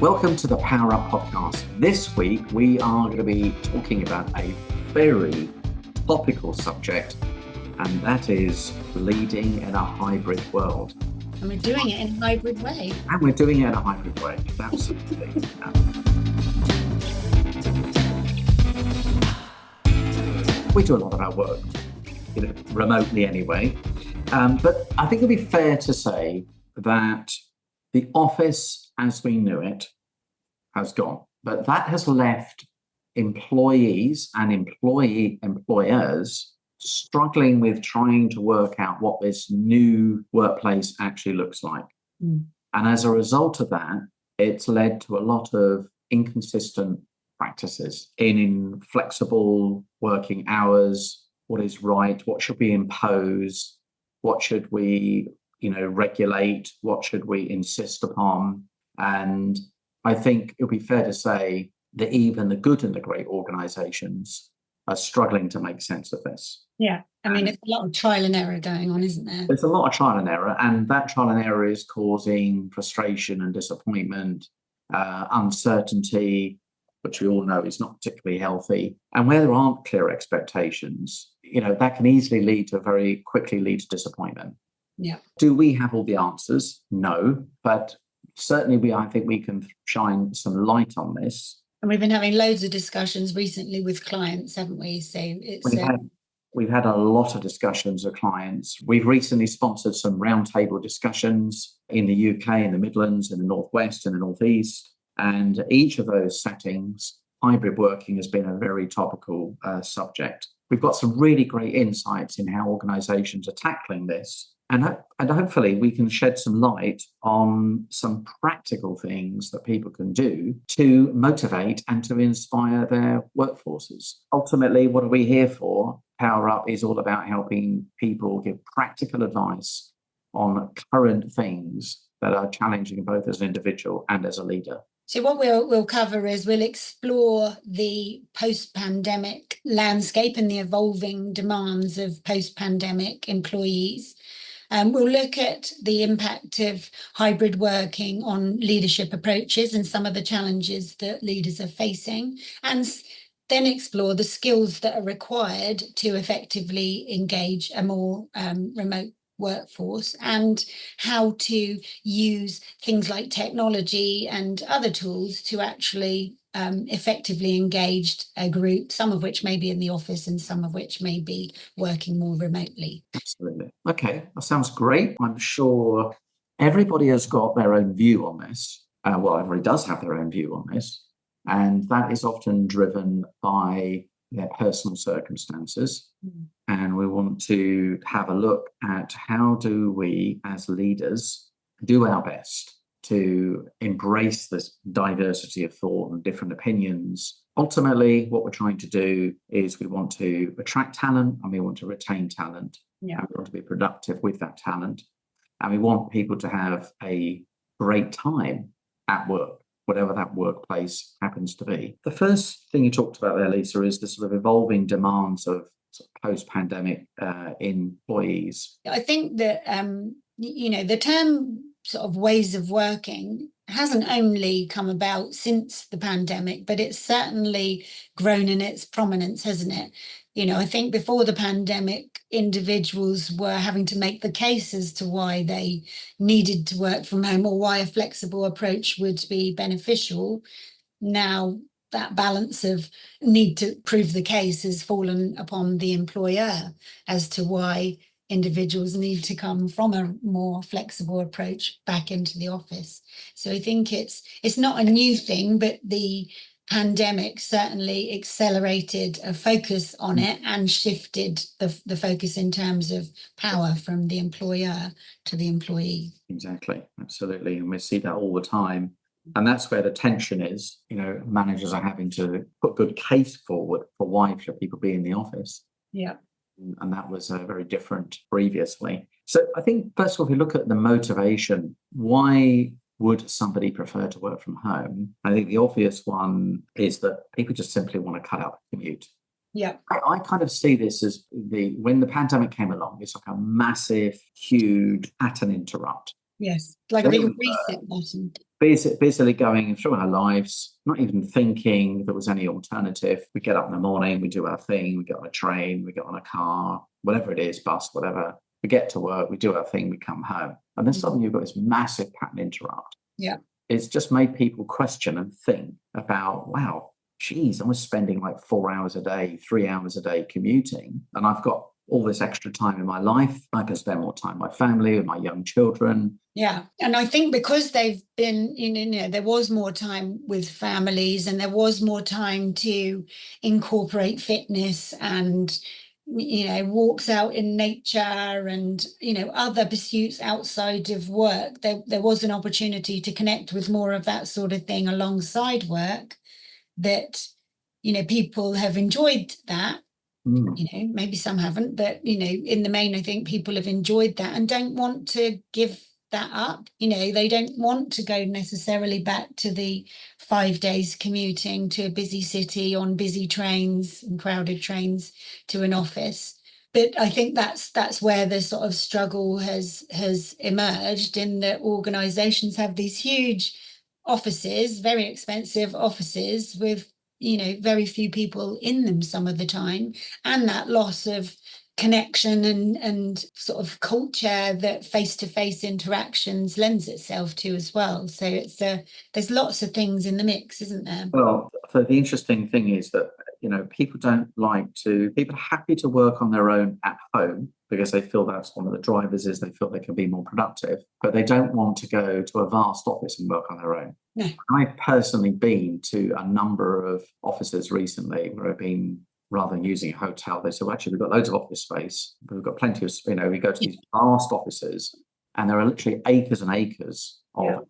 Welcome to the Power Up podcast. This week, we are going to be talking about a very topical subject, and that is leading in a hybrid world. And we're doing it in a hybrid way. And we're doing it in a hybrid way. Absolutely. We do a lot of our work, remotely anyway. But I think it'd be fair to say that the office as we knew it has gone. But that has left employees and employers struggling with trying to work out what this new workplace actually looks like. And as a result of that, it's led to a lot of inconsistent practices in flexible working hours. What is right? What should we impose? What should we, regulate? What should we insist upon? And I think it would be fair to say that even the good and the great organizations are struggling to make sense of this. Yeah. It's a lot of trial and error going on, isn't there? There's a lot of trial and error, and that trial and error is causing frustration and disappointment, uncertainty, which we all know is not particularly healthy. And where there aren't clear expectations, that can easily very quickly lead to disappointment. Yeah. Do we have all the answers? No, but certainly I think we can shine some light on this. And we've been having loads of discussions recently with clients, haven't we? So we've had a lot of discussions with clients. We've recently sponsored some roundtable discussions in the UK, in the Midlands, in the Northwest, and the Northeast. And each of those settings, hybrid working has been a very topical subject. We've got some really great insights in how organizations are tackling this. And hopefully we can shed some light on some practical things that people can do to motivate and to inspire their workforces. Ultimately, what are we here for? Power Up is all about helping people give practical advice on current things that are challenging both as an individual and as a leader. So what we'll cover is we'll explore the post-pandemic landscape and the evolving demands of post-pandemic employees. We'll look at the impact of hybrid working on leadership approaches and some of the challenges that leaders are facing, and then explore the skills that are required to effectively engage a more remote workforce and how to use things like technology and other tools to actually effectively engage a group, some of which may be in the office and some of which may be working more remotely. Absolutely. Okay, that sounds great. I'm sure everybody has got their own view on this. Everybody does have their own view on this. And that is often driven by their personal circumstances. And we want to have a look at how do we as leaders do our best to embrace this diversity of thought and different opinions. Ultimately, what we're trying to do is we want to attract talent and we want to retain talent. Yeah. And we want to be productive with that talent. And we want people to have a great time at work, whatever that workplace happens to be. The first thing you talked about there, Lisa, is the sort of evolving demands of post-pandemic employees. I think that, the term sort of ways of working hasn't only come about since the pandemic, but it's certainly grown in its prominence, hasn't it? I think before the pandemic, individuals were having to make the case as to why they needed to work from home or why a flexible approach would be beneficial. Now, that balance of need to prove the case has fallen upon the employer as to why individuals need to come from a more flexible approach back into the office. So I think it's not a new thing, but the pandemic certainly accelerated a focus on it and shifted the focus in terms of power from the employer to the employee. Exactly, absolutely. And we see that all the time. And that's where the tension is. Managers are having to put good case forward for why should people be in the office. Yeah. And that was very different previously. So I think, first of all, if you look at the motivation, why would somebody prefer to work from home? I think the obvious one is that people just simply want to cut out the commute. Yeah. I kind of see this as when the pandemic came along, it's like a massive, huge pattern interrupt. Yes, like a They big were reset button. busily going through our lives, not even thinking there was any alternative. We get up in the morning, we do our thing, we get on a train, we get on a car, whatever it is, bus, whatever. We get to work, we do our thing, we come home. And then suddenly you've got this massive pattern interrupt. Yeah. It's just made people question and think about, wow, geez, I was spending like 4 hours a day, 3 hours a day commuting, and I've got all this extra time in my life. I can spend more time with my family, with my young children. Yeah. And I think because they've been, there was more time with families and there was more time to incorporate fitness and, walks out in nature and, other pursuits outside of work. There was an opportunity to connect with more of that sort of thing alongside work that, people have enjoyed that. Maybe some haven't, but in the main, I think people have enjoyed that and don't want to give that up. They don't want to go necessarily back to the 5 days commuting to a busy city on busy trains and crowded trains to an office. But I think that's where the sort of struggle has emerged, in that organizations have these huge offices, very expensive offices with very few people in them some of the time, and that loss of connection and sort of culture that face-to-face interactions lends itself to as well. So there's lots of things in the mix, isn't there? Well, so the interesting thing is that, people are happy to work on their own at home because they feel that's one of the drivers, is they feel they can be more productive, but they don't want to go to a vast office and work on their own. No. I've personally been to a number of offices recently where I've been, rather than using a hotel, they said, well, actually, we've got loads of office space. We've got plenty of, we go to these vast offices and there are literally acres and acres of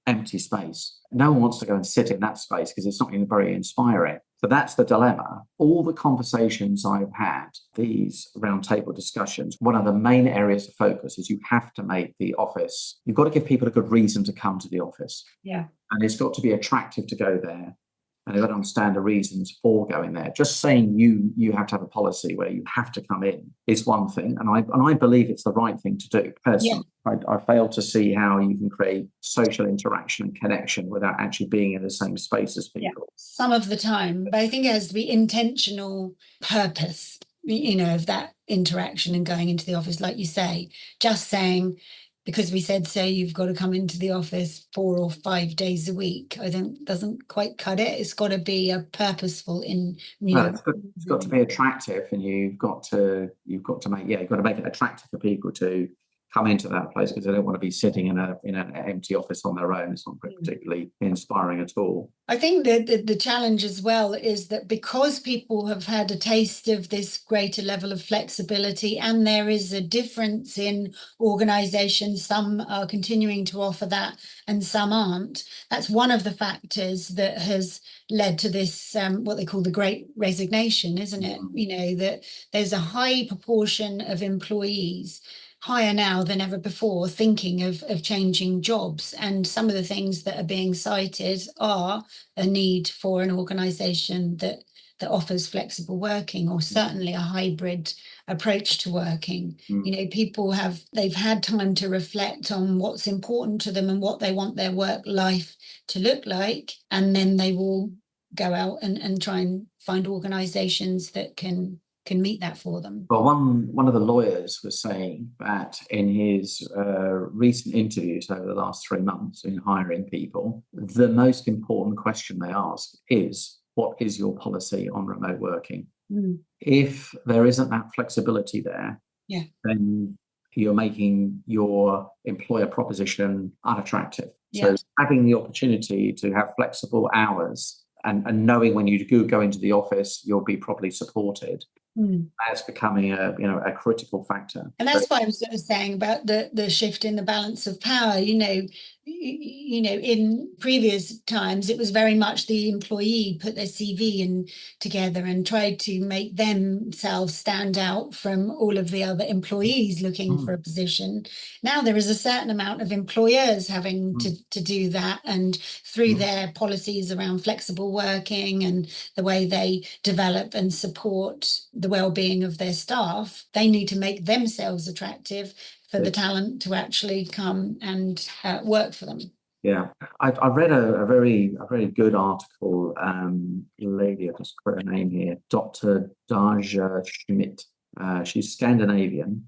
empty space. No one wants to go and sit in that space because it's not even very inspiring. So that's the dilemma. All the conversations I've had, these roundtable discussions, one of the main areas of focus is you have to make the office, you've got to give people a good reason to come to the office. Yeah. And it's got to be attractive to go there. And they've got to understand the reasons for going there. Just saying you have to have a policy where you have to come in is one thing. And I believe it's the right thing to do personally. Yeah. I fail to see how you can create social interaction and connection without actually being in the same space as people. Yeah. Some of the time, but I think it has to be intentional purpose, of that interaction and going into the office, like you say. Just saying, because we said, say, you've got to come into the office 4 or 5 days a week, I think doesn't quite cut it. It's got to be a purposeful it's got to be attractive, and you've got to make it attractive for people to come into that place, because they don't want to be sitting in an empty office on their own. It's not particularly inspiring at all. I think that the challenge as well is that because people have had a taste of this greater level of flexibility, and there is a difference in organizations, some are continuing to offer that and some aren't. That's one of the factors that has led to this, what they call the Great Resignation, isn't it? That there's a high proportion of employees, higher now than ever before, thinking of changing jobs. And some of the things that are being cited are a need for an organisation that offers flexible working, or certainly a hybrid approach to working. People they've had time to reflect on what's important to them and what they want their work life to look like, and then they will go out and try and find organisations that can meet that for them. Well, one of the lawyers was saying that in his recent interviews over the last 3 months in hiring people, the most important question they ask is, what is your policy on remote working? If there isn't that flexibility there, then you're making your employer proposition unattractive. So having the opportunity to have flexible hours and knowing when you do go into the office, you'll be properly supported. That's becoming a critical factor. And that's why I'm sort of saying about the shift in the balance of power. In previous times, it was very much the employee put their CV in together and tried to make themselves stand out from all of the other employees looking for a position. Now there is a certain amount of employers having to do that, and through their policies around flexible working and the way they develop and support the well-being of their staff, they need to make themselves attractive for the talent to actually come and work for them. Yeah, I read a very good article. Lady, I've just put her name here, Dr. Darja Schmidt. She's Scandinavian.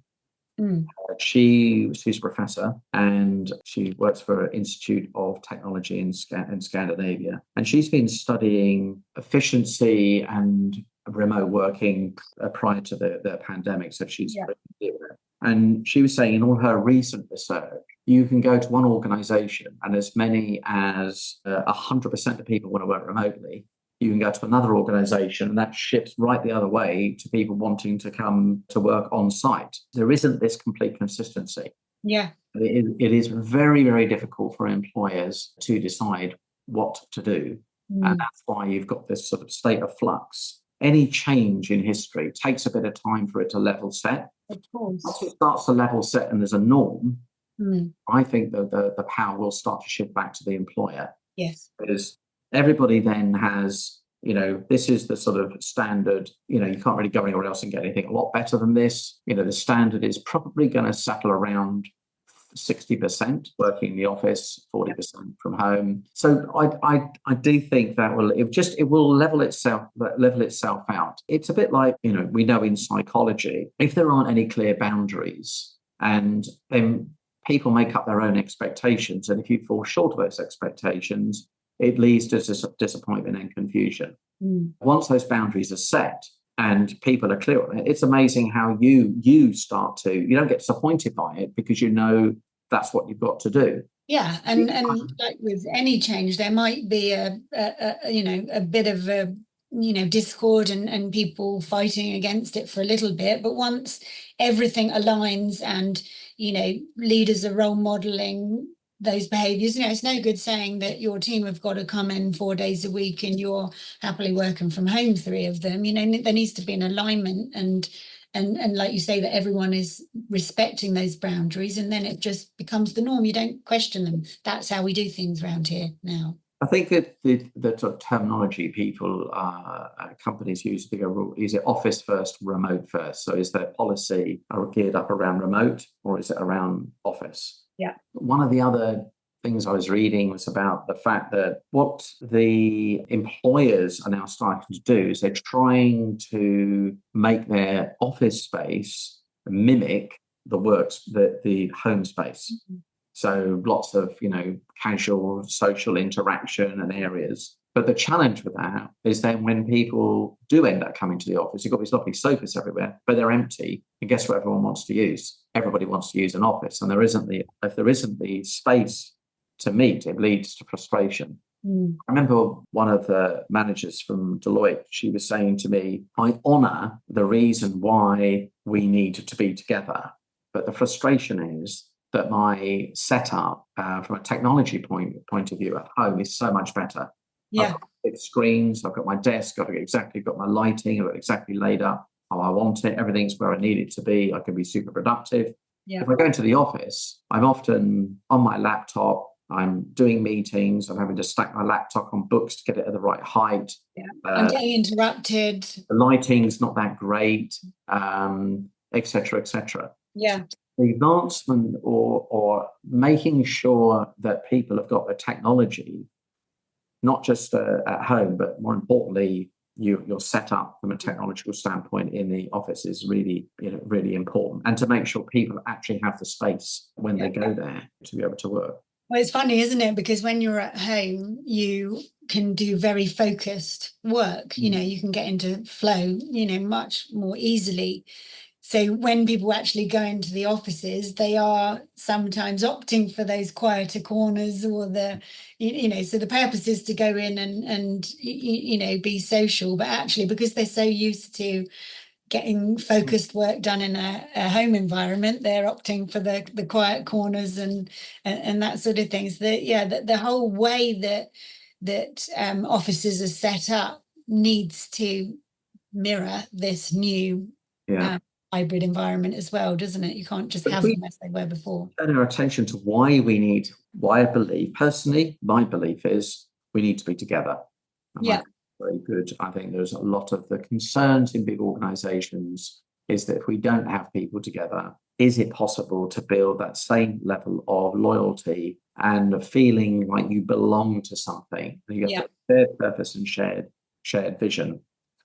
She's a professor and she works for an Institute of Technology in Scandinavia. And she's been studying efficiency and remote working prior to the pandemic. So she's and she was saying in all her recent research, you can go to one organization and as many as 100% of people want to work remotely. You can go to another organization and that shifts right the other way to people wanting to come to work on site. There isn't this complete consistency. Yeah. It is very, very difficult for employers to decide what to do. And that's why you've got this sort of state of flux. Any change in history takes a bit of time for it to level set. Of course. Once it starts to level set and there's a norm, I think that the power will start to shift back to the employer. Yes. Because everybody then has, this is the sort of standard, you can't really go anywhere else and get anything a lot better than this. The standard is probably going to settle around 60% working in the office, 40% from home. So I do think that it will level itself out. It's a bit like, we know in psychology, if there aren't any clear boundaries and then people make up their own expectations, and if you fall short of those expectations, it leads to disappointment and confusion. Once those boundaries are set and people are clear on it, it's amazing how you start to, you don't get disappointed by it because that's what you've got to do. Yeah, and like with any change, there might be a bit of a discord and people fighting against it for a little bit, but once everything aligns and leaders are role modeling those behaviors, it's no good saying that your team have got to come in 4 days a week and you're happily working from home 3 of them. There needs to be an alignment and like you say, that everyone is respecting those boundaries, and then it just becomes the norm. You don't question them. That's how we do things around here now. I think that the sort of terminology companies use, is it office first, remote first? So is their policy geared up around remote or is it around office? Yeah. One of the other things I was reading was about the fact that what the employers are now starting to do is they're trying to make their office space mimic the home space. So lots of, casual social interaction and areas. But the challenge with that is then when people do end up coming to the office, you've got these lovely sofas everywhere, but they're empty. And guess what everyone wants to use? Everybody wants to use an office. And if there isn't the space to meet, it leads to frustration. I remember one of the managers from Deloitte, she was saying to me, I honour the reason why we need to be together. But the frustration is that my setup from a technology point of view at home is so much better. Yeah. I've got big screens, I've got my desk, got my lighting, I've got exactly laid up how I want it. Everything's where I need it to be. I can be super productive. Yeah. If I go into the office, I'm often on my laptop. I'm doing meetings. I'm having to stack my laptop on books to get it at the right height. Yeah. I'm getting interrupted. The lighting's not that great, et cetera, et cetera. Yeah. The advancement or making sure that people have got the technology, not just at home, but more importantly, you're set up from a technological standpoint in the office is really, really important. And to make sure people actually have the space when they go there to be able to work. Well, it's funny, isn't it? Because when you're at home, you can do very focused work. You can get into flow, much more easily. So when people actually go into the offices, they are sometimes opting for those quieter corners or so the purpose is to go in and be social, but actually because they're so used to getting focused work done in a home environment, they're opting for the quiet corners and that sort of things. The whole way that offices are set up needs to mirror this new hybrid environment as well, doesn't it? You can't just have them as they were before. Turn our attention to why I believe, personally, my belief is we need to be together. Very good. I think there's a lot of the concerns in big organizations is that if we don't have people together, is it possible to build that same level of loyalty and feeling like you belong to something? You have shared purpose and shared vision.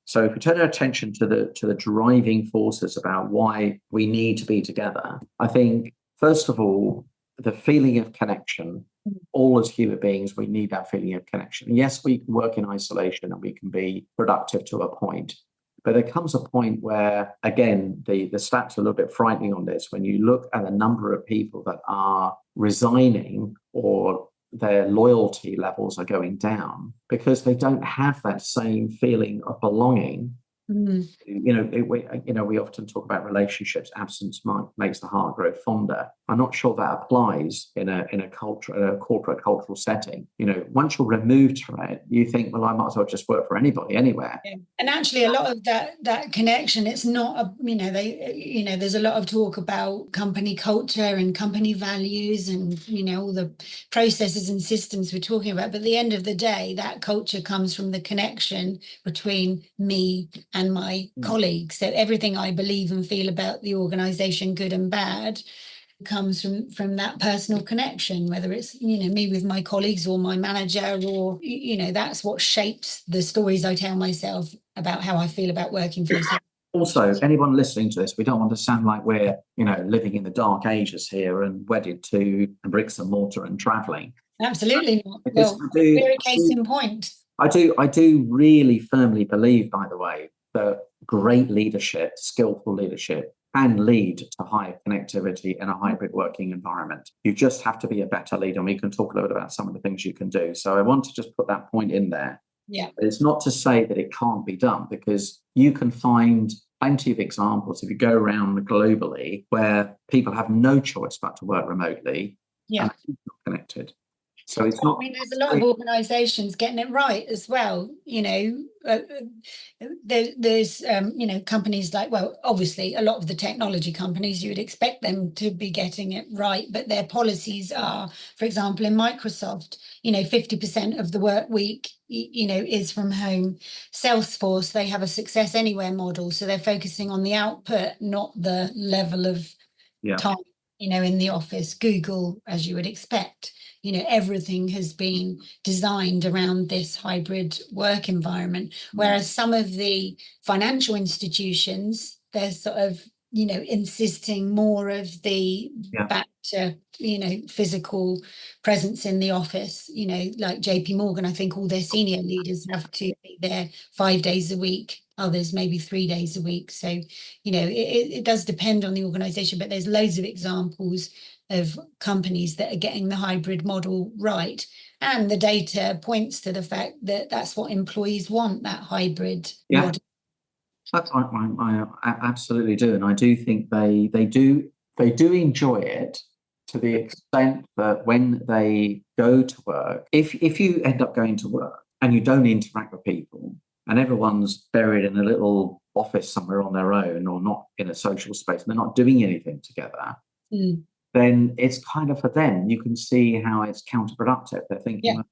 So if we turn our attention to the driving forces about why we need to be together, I think first of all, the feeling of connection. All as human beings, we need that feeling of connection. Yes, we can work in isolation and we can be productive to a point. But there comes a point where, again, the stats are a little bit frightening on this. When you look at the number of people that are resigning or their loyalty levels are going down because they don't have that same feeling of belonging. We often talk about relationships. Absence makes the heart grow fonder. I'm not sure that applies in a corporate cultural setting. Once you're removed from it, you think, well, I might as well just work for anybody anywhere. Yeah. And actually, a lot of that connection, it's not there's a lot of talk about company culture and company values and all the processes and systems we're talking about. But at the end of the day, that culture comes from the connection between me and my colleagues. So everything I believe and feel about the organization, good and bad, comes from that personal connection, whether it's me with my colleagues or my manager, or that's what shapes the stories I tell myself about how I feel about working for myself. Also, anyone listening to this, we don't want to sound like we're living in the dark ages here and wedded to bricks and mortar and traveling. Absolutely not. Well, very case in point. I do really firmly believe, by the way, that great leadership, skillful leadership, can lead to higher connectivity in a hybrid working environment. You just have to be a better leader, and we can talk a little bit about some of the things you can do. So I want to just put that point in there. Yeah. But it's not to say that it can't be done, because you can find plenty of examples if you go around globally where people have no choice but to work remotely and are connected. So it's not. There's a lot of organisations getting it right as well. There's companies like, well, obviously a lot of the technology companies, you would expect them to be getting it right, but their policies are, for example, in Microsoft, 50% of the work week, is from home. Salesforce, they have a success anywhere model, so they're focusing on the output, not the level of time, in the office. Google, as you would expect. Everything has been designed around this hybrid work environment, whereas some of the financial institutions, they're sort of, insisting more of the back to, physical presence in the office, like JP Morgan. I think all their senior leaders have to be there 5 days a week, others maybe 3 days a week. So, it does depend on the organization, but there's loads of examples of companies that are getting the hybrid model right. And the data points to the fact that that's what employees want, that hybrid model. I absolutely do. And I do think they do enjoy it to the extent that when they go to work, if you end up going to work and you don't interact with people and everyone's buried in a little office somewhere on their own or not in a social space, and they're not doing anything together, then it's kind of, for them, you can see how it's counterproductive. They're thinking,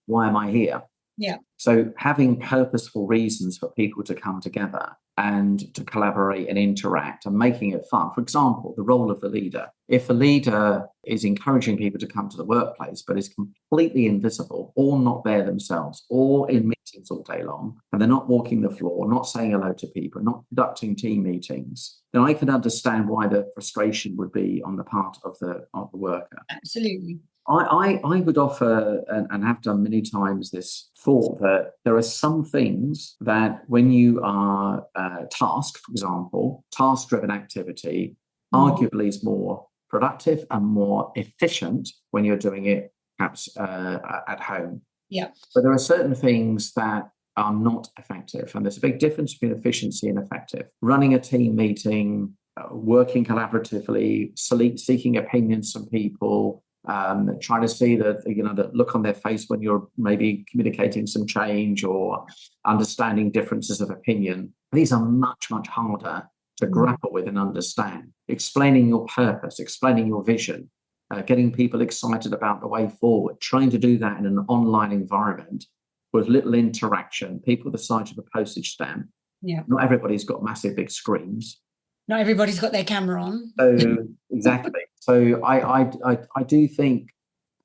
why am I here? Yeah. So having purposeful reasons for people to come together and to collaborate and interact and making it fun. For example, the role of the leader. If the leader is encouraging people to come to the workplace, but is completely invisible or not there themselves or in meetings all day long, and they're not walking the floor, not saying hello to people, not conducting team meetings, then I can understand why the frustration would be on the part of the worker. Absolutely. I would offer, and have done many times, this thought that there are some things that when you are tasked, for example, task-driven activity, arguably is more productive and more efficient when you're doing it perhaps at home. Yeah. But there are certain things that are not effective, and there's a big difference between efficiency and effective. Running a team meeting, working collaboratively, seeking opinions from people, trying to see the look on their face when you're maybe communicating some change or understanding differences of opinion. These are much, much harder to grapple with and understand. Explaining your purpose, explaining your vision, getting people excited about the way forward, trying to do that in an online environment with little interaction, people the size of a postage stamp. Yeah. Not everybody's got massive big screens. Not everybody's got their camera on. So exactly. So I do think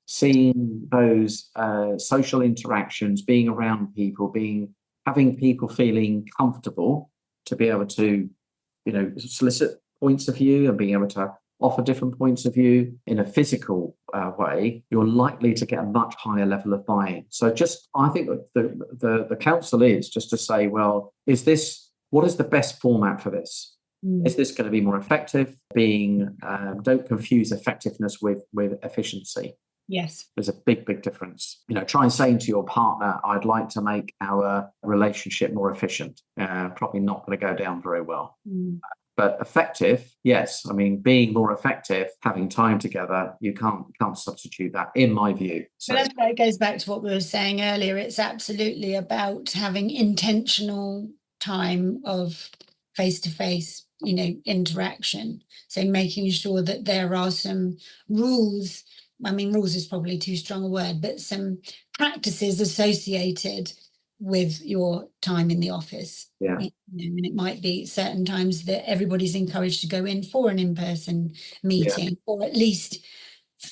seeing those social interactions, being around people, having people feeling comfortable to be able to, solicit points of view and being able to offer different points of view in a physical way, you're likely to get a much higher level of buy-in. So I think the counsel is just to say, well, what is the best format for this? Is this going to be more effective? Don't confuse effectiveness with efficiency. Yes. There's a big difference. Try saying to your partner, I'd like to make our relationship more efficient. Probably not going to go down very well. But effective, yes. I mean, being more effective, having time together, you can't substitute that, in my view. So but that's why it goes back to what we were saying earlier. It's absolutely about having intentional time of face-to-face, interaction. So making sure that there are some rules. I mean, rules is probably too strong a word, but some practices associated with your time in the office. Yeah. And it might be certain times that everybody's encouraged to go in for an in-person meeting, or at least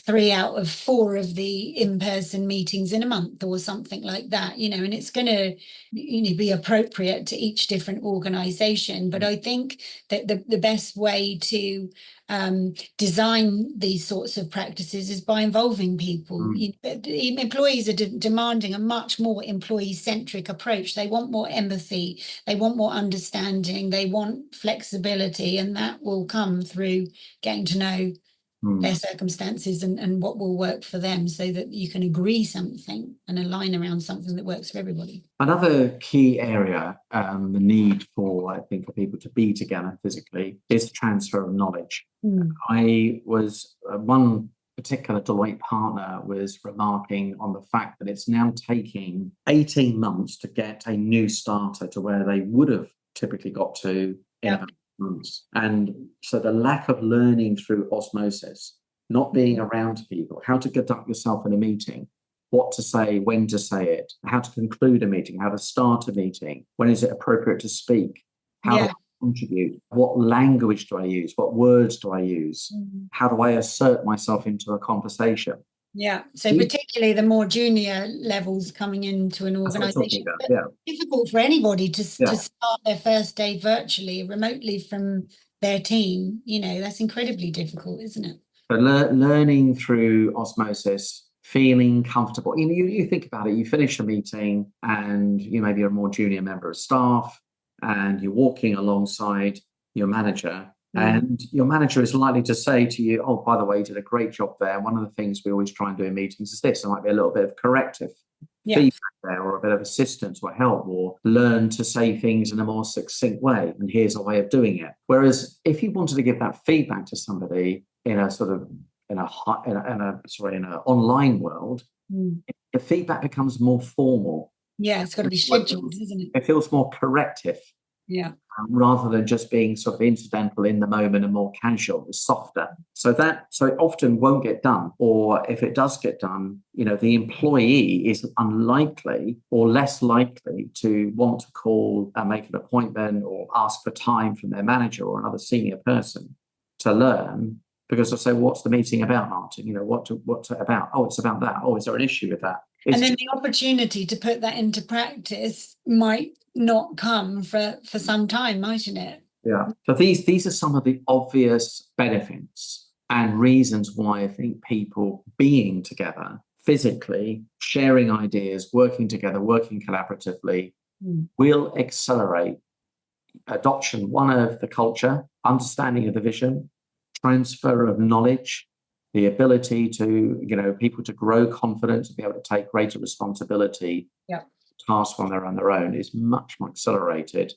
3 out of 4 of the in-person meetings in a month or something like that, and it's going to be appropriate to each different organization. But I think that the best way to design these sorts of practices is by involving people. Employees are demanding a much more employee-centric approach. They want more empathy, they want more understanding, they want flexibility, and that will come through getting to know their circumstances and what will work for them, so that you can agree something and align around something that works for everybody. Another key area, the need for people to be together physically, is transfer of knowledge. One particular Deloitte partner was remarking on the fact that it's now taking 18 months to get a new starter to where they would have typically got to in about months. And so the lack of learning through osmosis, not being around people, how to conduct yourself in a meeting, what to say, when to say it, how to conclude a meeting, how to start a meeting, when is it appropriate to speak, how do I contribute, what language do I use, what words do I use, how do I assert myself into a conversation. So particularly the more junior levels coming into an organisation, difficult for anybody to start their first day virtually, remotely from their team. That's incredibly difficult, isn't it? But learning through osmosis, feeling comfortable. You think about it, you finish a meeting and maybe you're a more junior member of staff and you're walking alongside your manager. And your manager is likely to say to you, oh, by the way, you did a great job there. One of the things we always try and do in meetings is this. There might be a little bit of corrective feedback there, or a bit of assistance or help, or learn to say things in a more succinct way. And here's a way of doing it. Whereas if you wanted to give that feedback to somebody in a sort of in an online world, the feedback becomes more formal. It's got to be scheduled, isn't it? It feels more corrective. Rather than just being sort of incidental in the moment and more casual, it's softer. So it often won't get done. Or if it does get done, the employee is unlikely or less likely to want to call and make an appointment or ask for time from their manager or another senior person to learn, because they'll say, what's the meeting about, Martin? What's it about? Oh, it's about that. Oh, is there an issue with that? And then the opportunity to put that into practice might not come for some time, mightn't it? So these are some of the obvious benefits and reasons why I think people being together physically, sharing ideas, working together, working collaboratively will accelerate adoption, one, of the culture, understanding of the vision, transfer of knowledge, the ability to, people to grow confidence and be able to take greater responsibility. Tasks when they're on their own is much more accelerated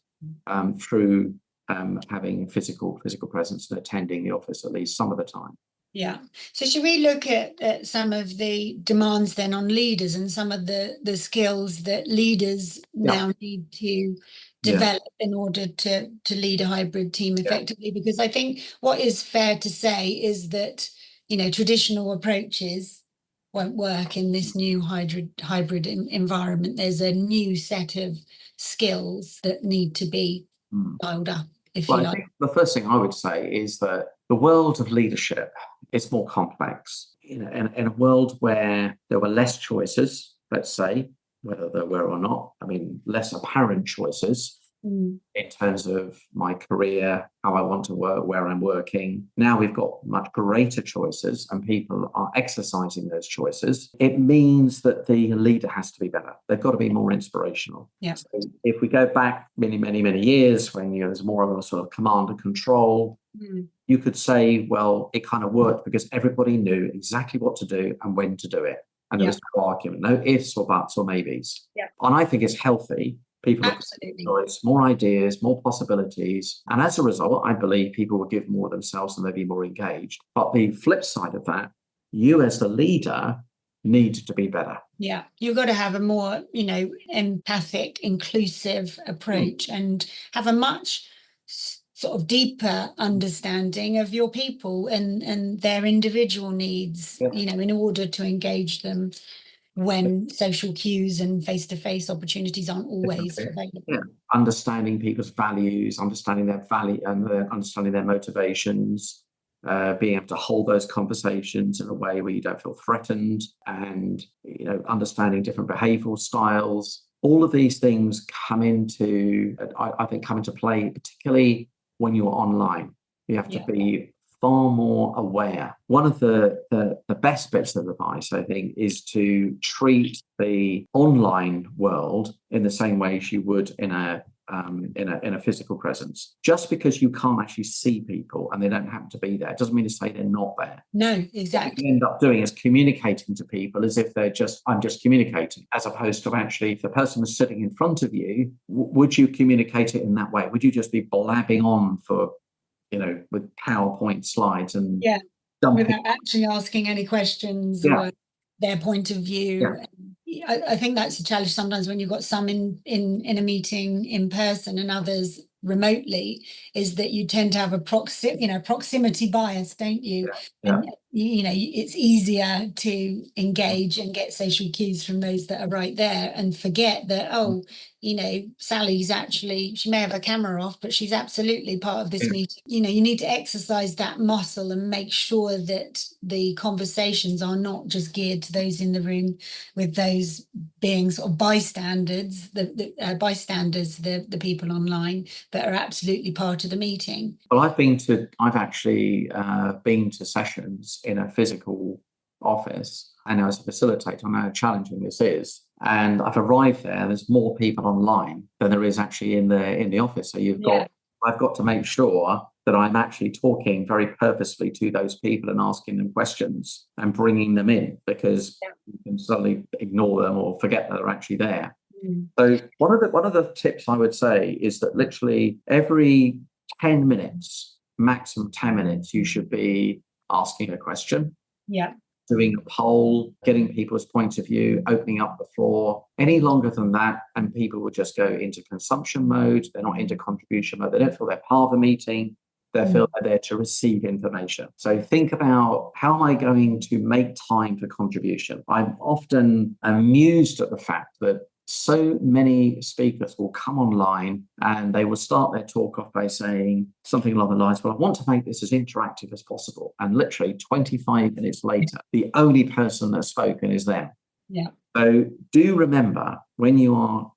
through having physical presence and attending the office at least some of the time. So should we look at some of the demands then on leaders and some of the skills that leaders now need to develop in order to lead a hybrid team effectively? Because I think what is fair to say is that traditional approaches won't work in this new hybrid environment. There's a new set of skills that need to be dialed up if Well, you I like. think the first thing I would say is that the world of leadership is more complex. In a world where there were less choices, let's say, whether there were or not, I mean, less apparent choices Mm. in terms of my career, how I want to work, where I'm working. Now we've got much greater choices and people are exercising those choices. It means that the leader has to be better. They've got to be more inspirational. Yeah. So if we go back many, many, many years when there's more of a sort of command and control, you could say, well, it kind of worked because everybody knew exactly what to do and when to do it. And there was no argument, no ifs or buts or maybes. Yeah. And I think it's healthy. People Absolutely. have choice, more ideas, more possibilities. And as a result, I believe people will give more themselves and they'll be more engaged. But the flip side of that, you as the leader need to be better. Yeah, you've got to have a more, empathic, inclusive approach and have a much sort of deeper understanding of your people and their individual needs, in order to engage them when social cues and face-to-face opportunities aren't always available. Yeah. Understanding people's values, understanding their value and understanding their motivations, being able to hold those conversations in a way where you don't feel threatened, and understanding different behavioral styles. All of these things come into, I think, come into play, particularly when you're online. You have to be far more aware. One of the best bits of advice, I think, is to treat the online world in the same way as you would in a physical presence. Just because you can't actually see people and they don't happen to be there doesn't mean to say they're not there. No, exactly. What you end up doing is communicating to people as if I'm just communicating, as opposed to actually, if the person was sitting in front of you, would you communicate it in that way? Would you just be blabbing on for with PowerPoint slides and without actually asking any questions or their point of view? I think that's a challenge sometimes when you've got some in a meeting in person and others remotely, is that you tend to have a proximity bias, don't you? And it's easier to engage and get social cues from those that are right there and forget that, Sally's actually, she may have her camera off, but she's absolutely part of this meeting. You need to exercise that muscle and make sure that the conversations are not just geared to those in the room, with those being sort of bystanders, the people online, that are absolutely part of the meeting. Well, I've actually been to sessions in a physical office, and as a facilitator, I know how challenging this is. And I've arrived there's more people online than there is actually in the office. So I've got to make sure that I'm actually talking very purposefully to those people and asking them questions and bringing them in, because you can suddenly ignore them or forget that they're actually there. So one of the tips I would say is that literally every 10 minutes, maximum 10 minutes, you should be asking a question. Doing a poll, getting people's points of view, opening up the floor. Any longer than that, and people will just go into consumption mode. They're not into contribution mode. They don't feel they're part of a meeting. They feel they're there to receive information. So think about, how am I going to make time for contribution? I'm often amused at the fact that so many speakers will come online and they will start their talk off by saying something along the lines, well, I want to make this as interactive as possible. And literally 25 minutes later, the only person that's spoken is them. So do remember, when you are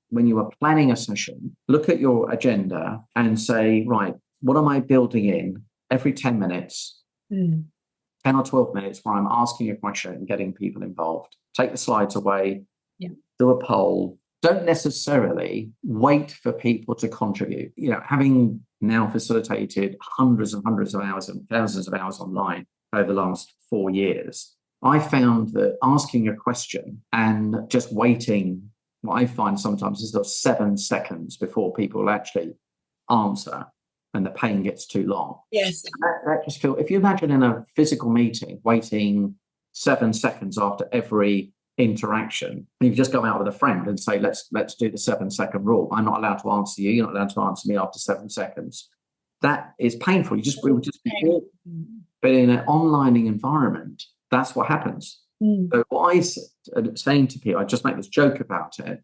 planning a session, look at your agenda and say, right, what am I building in every 10 minutes, 10 or 12 minutes, where I'm asking a question and getting people involved? Take the slides away, do a poll. Don't necessarily wait for people to contribute. Having now facilitated hundreds and hundreds of hours and thousands of hours online over the last 4 years, I found that asking a question and just waiting, what I find sometimes is those 7 seconds before people actually answer, and the pain gets too long. That just if you imagine in a physical meeting, waiting 7 seconds after every interaction, you just go out with a friend and say, let's do the 7-second rule. I'm not allowed to answer you. You're not allowed to answer me after 7 seconds. That is painful. We would just be awkward. But in an online environment, that's what happens. So what I'm saying to people, I just make this joke about it,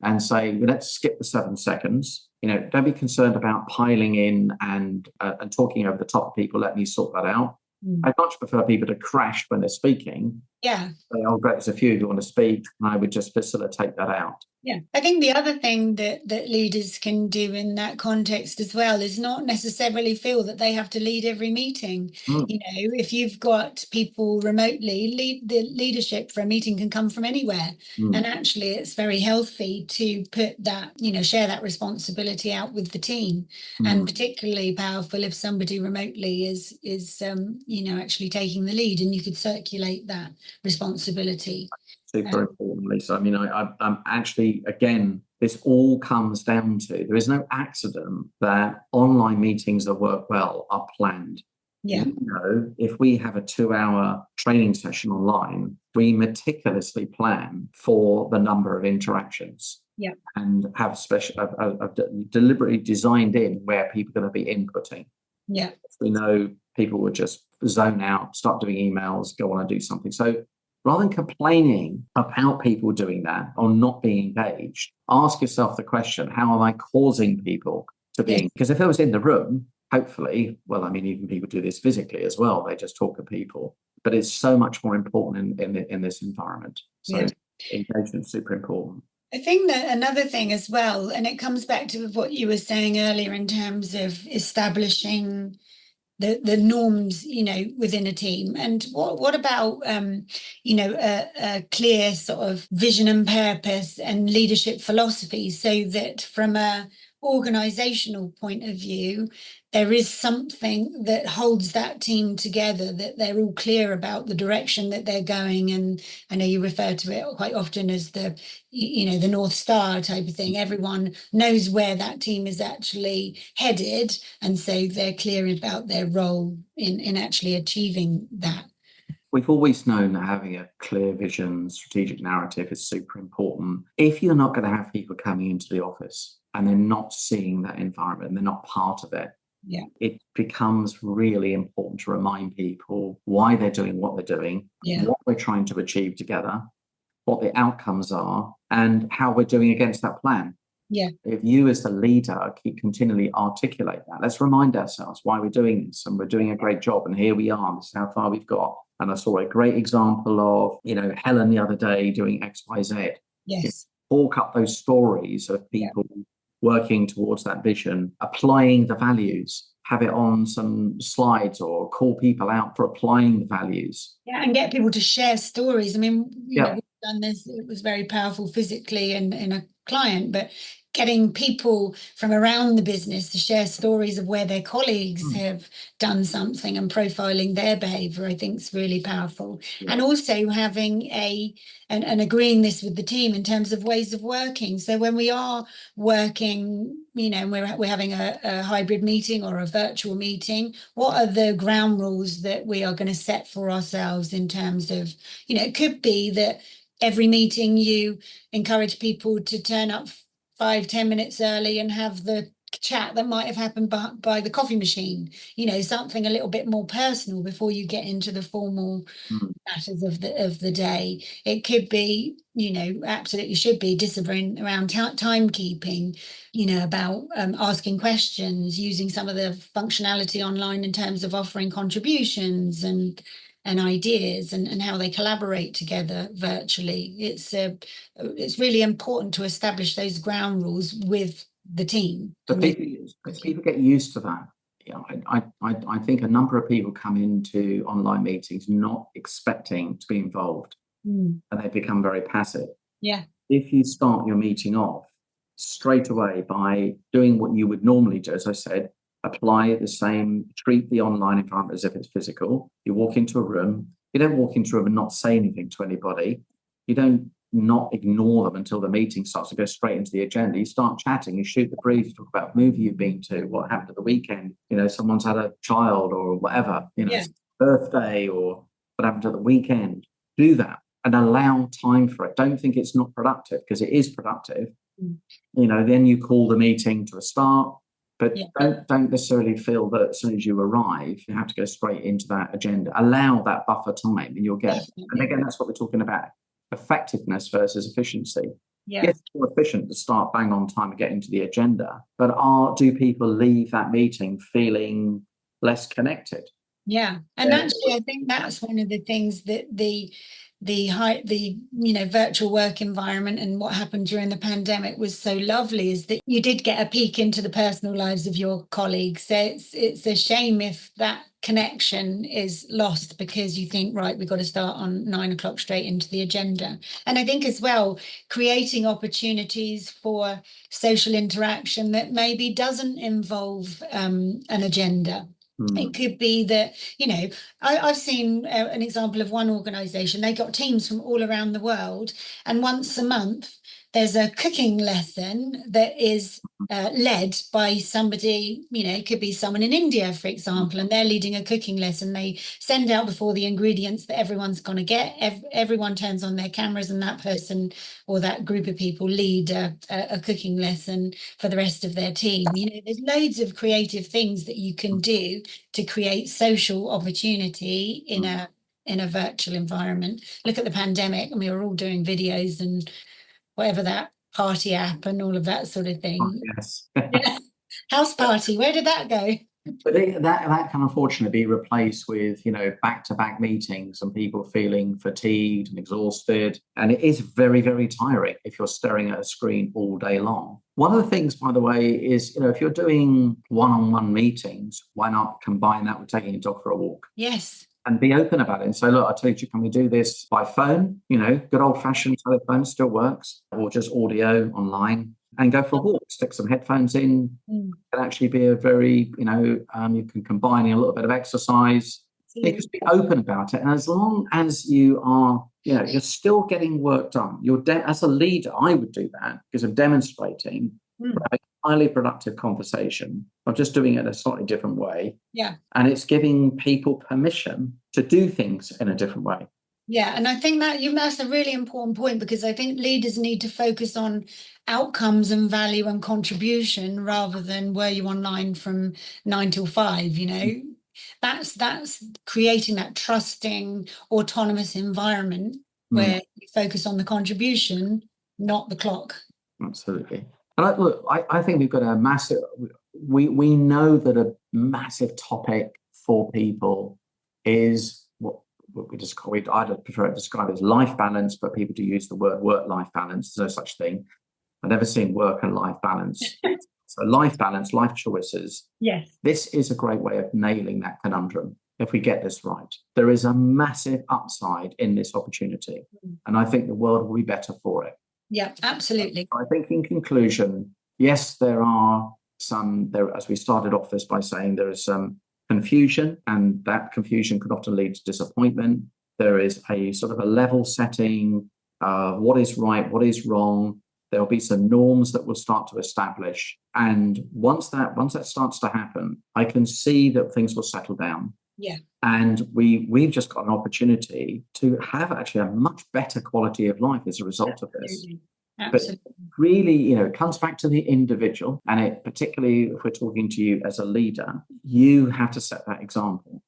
and say, well, let's skip the 7 seconds. Don't be concerned about piling in and talking over the top of people. Let me sort that out. I'd much prefer people to crash when they're speaking. Yeah. Say, oh, great, there's a few who want to speak, and I would just facilitate that out. Yeah, I think the other thing that leaders can do in that context as well is not necessarily feel that they have to lead every meeting. If you've got people remotely, the leadership for a meeting can come from anywhere. And actually, it's very healthy to put that, share that responsibility out with the team. And particularly powerful if somebody remotely is actually taking the lead, and you could circulate that responsibility. Super important, Lisa. I mean, I'm actually, again, this all comes down to, there is no accident that online meetings that work well are planned. Yeah. If we have a 2-hour training session online, we meticulously plan for the number of interactions. Yeah. And have deliberately designed in where people are going to be inputting. Yeah. We know people would just zone out, start doing emails, go on and do something. So rather than complaining about people doing that or not being engaged, ask yourself the question, how am I causing people to be? Because if I was in the room, hopefully, well, I mean, even people do this physically as well. They just talk to people. But it's so much more important in this environment. So engagement is super important. I think that another thing as well, and it comes back to what you were saying earlier in terms of establishing the norms, within a team. And what about, a clear sort of vision and purpose and leadership philosophy, so that from a organizational point of view, there is something that holds that team together, that they're all clear about the direction that they're going. And I know you refer to it quite often as the North Star type of thing. Everyone knows where that team is actually headed, and so they're clear about their role in actually achieving that. We've always known that having a clear vision, strategic narrative is super important. If you're not going to have people coming into the office and they're not seeing that environment and they're not part of it, it becomes really important to remind people why they're doing what they're doing, what we're trying to achieve together, what the outcomes are, and how we're doing against that plan. Yeah. If you as the leader continually articulate that, let's remind ourselves why we're doing this, and we're doing a great job, and here we are, this is how far we've got. And I saw a great example of, Helen the other day doing X, Y, Z. Yes. Talk up those stories of people working towards that vision, applying the values, have it on some slides or call people out for applying the values. Yeah, and get people to share stories. I mean, we've done this, it was very powerful physically and in a client, but getting people from around the business to share stories of where their colleagues have done something and profiling their behavior, I think is really powerful. And also having and agreeing this with the team in terms of ways of working. So when we are working, and we're having a hybrid meeting or a virtual meeting, what are the ground rules that we are going to set for ourselves in terms of, it could be that every meeting you encourage people to turn up 5-10 minutes early and have the chat that might have happened by the coffee machine, something a little bit more personal before you get into the formal matters of the day. It could be, absolutely should be discipline around timekeeping, about asking questions, using some of the functionality online in terms of offering contributions and ideas and how they collaborate together virtually. It's really important to establish those ground rules with the team. But people get used to that. I think a number of people come into online meetings not expecting to be involved, and they become very passive. Yeah. If you start your meeting off straight away by doing what you would normally do, as I said, treat the online environment as if it's physical. You walk into a room, you don't walk into a room and not say anything to anybody. You don't not ignore them until the meeting starts to go straight into the agenda. You start chatting, you shoot the breeze, you talk about a movie you've been to, what happened at the weekend, someone's had a child or whatever, birthday or what happened at the weekend. Do that and allow time for it. Don't think it's not productive, because it is productive. Then you call the meeting to a start. But don't necessarily feel that as soon as you arrive, you have to go straight into that agenda. Allow that buffer time and you'll get it. And again, that's what we're talking about. Effectiveness versus efficiency. Yeah. Yes, it's more efficient to start bang on time and getting to the agenda, but do people leave that meeting feeling less connected? Yeah, and actually, I think that's one of the things that the virtual work environment and what happened during the pandemic was so lovely is that you did get a peek into the personal lives of your colleagues. So it's a shame if that connection is lost because you think, right, we've got to start on 9 o'clock straight into the agenda. And I think as well, creating opportunities for social interaction that maybe doesn't involve an agenda. It could be that, I've seen an example of one organization. They got teams from all around the world, and once a month, there's a cooking lesson that is led by somebody, it could be someone in India, for example, and they're leading a cooking lesson. They send out before the ingredients that everyone's going to get. Everyone turns on their cameras, and that person or that group of people lead a cooking lesson for the rest of their team. There's loads of creative things that you can do to create social opportunity in a virtual environment. Look at the pandemic, and we were all doing videos and whatever, that party app and all of that sort of thing. Yes. Yeah. House party, where did that go? But that can unfortunately be replaced with, back-to-back meetings and people feeling fatigued and exhausted. And it is very, very tiring if you're staring at a screen all day long. One of the things, by the way, is, if you're doing one-on-one meetings, why not combine that with taking a dog for a walk? Yes. And be open about it and say, look, I tell you, can we do this by phone? Good old-fashioned telephone still works, or just audio online, and go for a walk, stick some headphones in. Can actually be a very, you can combine a little bit of exercise. You just be open about it. And as long as you are, you're still getting work done, as a leader, I would do that because of demonstrating a highly productive conversation. I'm just doing it in a slightly different way. Yeah. And it's giving people permission to do things in a different way. Yeah, and I think that's a really important point, because I think leaders need to focus on outcomes and value and contribution rather than were you online from 9 till 5, That's creating that trusting, autonomous environment where you focus on the contribution, not the clock. Absolutely. And I think we've got a massive, we know that a massive topic for people is what I'd prefer to describe as life balance, but people do use the word work-life balance. There's no such thing. I've never seen work and life balance. So life balance, life choices. Yes. This is a great way of nailing that conundrum. If we get this right, there is a massive upside in this opportunity. And I think the world will be better for it. Yeah, absolutely. I think in conclusion, yes, there are as we started off this by saying, there is some confusion, and that confusion could often lead to disappointment. There is a sort of a level setting, what is right, what is wrong. There'll be some norms that will start to establish. And once that starts to happen, I can see that things will settle down. Yeah. And we've just got an opportunity to have actually a much better quality of life as a result of this. Absolutely. But really, it comes back to the individual, and it, particularly if we're talking to you as a leader, you have to set that example.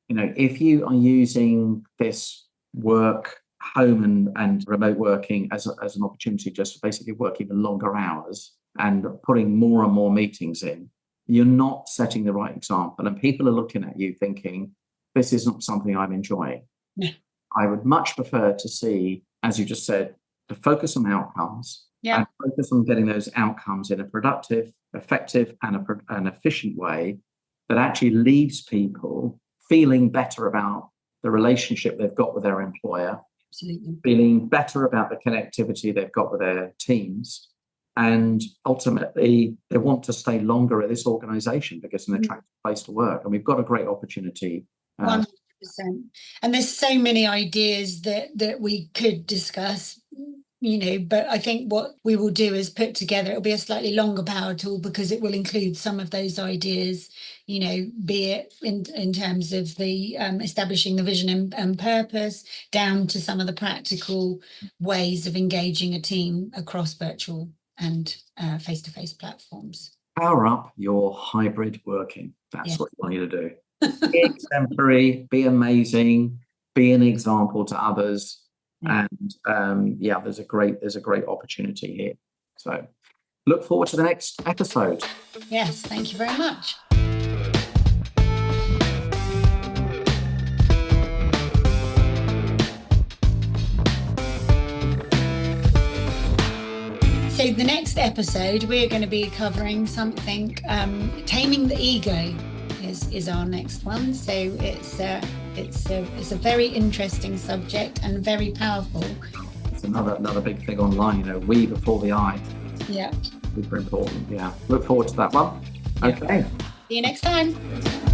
If you are using this work, home and remote working as an opportunity just to basically work even longer hours and putting more and more meetings in, you're not setting the right example. And people are looking at you thinking, this is not something I'm enjoying. Yeah. I would much prefer to see, as you just said, to focus on outcomes and focus on getting those outcomes in a productive, effective, and an efficient way that actually leaves people feeling better about the relationship they've got with their employer. Absolutely. Feeling better about the connectivity they've got with their teams. And ultimately, they want to stay longer at this organization because it's an attractive place to work. And we've got a great opportunity. 100%. And there's so many ideas that we could discuss, but I think what we will do is put together, it'll be a slightly longer power tool because it will include some of those ideas, be it in terms of the establishing the vision and purpose, down to some of the practical ways of engaging a team across virtual and face-to-face platforms. Power up your hybrid working. That's what you want you to do. Be exemplary, be amazing, be an example to others. Yeah. And there's a great opportunity here. So look forward to the next episode. Yes, thank you very much. So the next episode, we're going to be covering something, taming the ego is our next one. So it's a very interesting subject and very powerful. It's another big thing online, we before the I. Yeah. Super important. Yeah. Look forward to that one. Okay. See you next time.